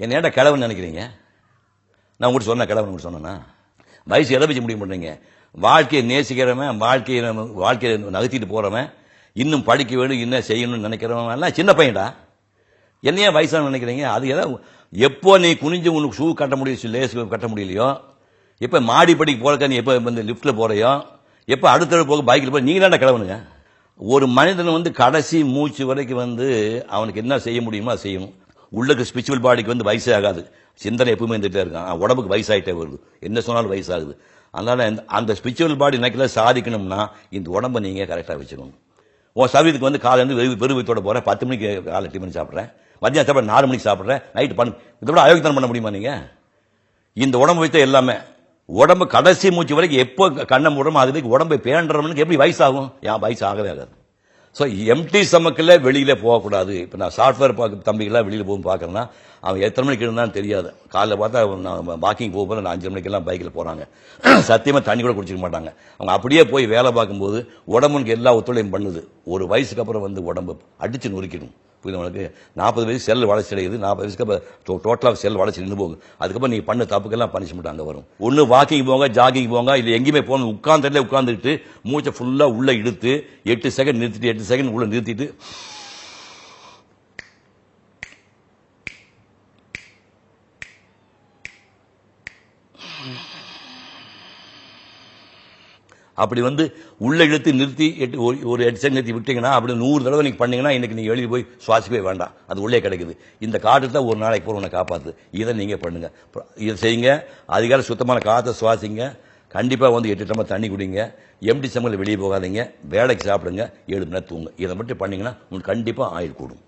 என்ன ஏன்டா கிழவன் நினைக்கிறீங்க? நான் உங்கள்கிட்ட சொன்ன கிழவன் உங்களுக்கு சொன்னேன்னா வயசு எதை வச்சு முடிவு பண்ணுறீங்க? வாழ்க்கையை நேசிக்கிறவன், வாழ்க்கையை நகர்த்திட்டு போறவன், இன்னும் படிக்க வேணும், இன்னும் செய்யணும்னு நினைக்கிறவன் எல்லாம் சின்ன பையன்டா. என்னையா வயசான நினைக்கிறீங்க? அது ஏதாவது எப்போ நீ குனிஞ்சு உனக்கு ஷூ கட்ட முடியும், லேஸ் கட்ட முடியலையோ, எப்போ மாடி படிக்க போறக்க நீ எப்போ வந்து லிப்ட்ல போறையோ, எப்போ அடுத்த போக பைக்கில் போய் நீங்க தான் கிழவனுங்க. ஒரு மனிதன் வந்து கடைசி மூச்சு வரைக்கும் வந்து அவனுக்கு என்ன செய்ய முடியுமோ அதை செய்யணும். உள்ளக்கு ஸ்பிரிச்சுவல் பாடிக்கு வந்து வயசே ஆகாது, சிந்தனை எப்பவுமே இருந்துட்டே இருக்கான். உடம்புக்கு வயசாயிட்டே வருது, என்ன சொன்னாலும் வயசாகுது. அதனால அந்த ஸ்பிரிச்சுவல் பாடி நினைக்கல சாதிக்கணும்னா இந்த உடம்பை நீங்க கரெக்டாக வச்சுக்கணும். உன் சரீரத்துக்கு வந்து காலையில பெருவத்தோட போறேன், 10 மணிக்கு காலை டிஃபன் சாப்பிட்றேன், மத்தியானம் சாப்பிட 4 மணிக்கு சாப்பிட்றேன், நைட்டு பண்ணு, இதை விட அயோக்கியம் பண்ண முடியுமா நீங்க? இந்த உடம்பு வைத்த எல்லாமே உடம்பு கடைசி மூச்சு வரைக்கும் எப்போ கண்ணை மூடுறோமோ அது வரைக்கும் உடம்பை பேண்டவனுக்கு எப்படி வயசாகும்? என் வயசு ஆகவே ஆகாது. ஸோ எம்டி ஸ்டமக்கில் வெளியில போகக்கூடாது. இப்போ நான் சாஃப்ட்வேர் தம்பிகளாம் வெளியில் போகும் பார்க்கறேன்னா அவன் எத்தனை மணிக்கு இருந்தாலும் தெரியாது. காலைல பார்த்தா நான் வாக்கிங் போகும்போது நான் 5 மணிக்கெல்லாம் பைக்கில் போகிறாங்க. சத்தியமாக தண்ணி கூட குடிச்சிக்க மாட்டாங்க. அவங்க அப்படியே போய் வேலை பார்க்கும்போது உடம்புக்கு எல்லா ஒத்துழையும் பண்ணுது. ஒரு வயசுக்கு அப்புறம் வந்து உடம்பு அடிச்சு நொறுக்கிடும். புரியுது? 40 வயசு செல் வளர்ச்சி அடையுது, 40 வயசுக்கு அப்புறம் டோட்டலாக செல் வளர்ச்சி நின்று போகும். அதுக்கப்புறம் நீ பண்ண தப்புக்கெல்லாம் பனிஷ்மெண்ட் அங்கே வரும். ஒன்று வாக்கிங் போங்க, ஜாகிங் போங்க, இல்லை எங்கேயுமே போகணும், உட்காந்துட்டு மூச்சை ஃபுல்லாக உள்ள இழுத்து 8 செகண்ட் நிறுத்திட்டு 8 செகண்ட் உள்ள நிறுத்திட்டு அப்படி வந்து உள்ள இழுத்து நிறுத்தி ஒரு 8 செகண்ட் நிறுத்தி விட்டீங்கன்னா அப்படி 100 தடவை நீங்க பண்ணீங்கன்னா இன்னைக்கு நீங்க எழுதி போய் சுவாசிக்கவே வேண்டாம், அது உள்ளே கிடைக்குது. இந்த காற்று தான் ஒரு நாளைக்கு போற உன்னை காப்பாத்து. இதை நீங்க பண்ணுங்க, இதை செய்யுங்க. அதிகாலை சுத்தமான காற்றை சுவாசிங்க. கண்டிப்பா வந்து 8 டம்ளர் தண்ணி குடிங்க. எம்டி ஸ்டமக்ல வெளியே போகாதீங்க. வேலைக்கு சாப்பிடுங்க. 7 மணி நேரம் தூங்க. இதை மட்டும் பண்ணீங்கன்னா உங்களுக்கு கண்டிப்பா ஆயுள் கூடும்.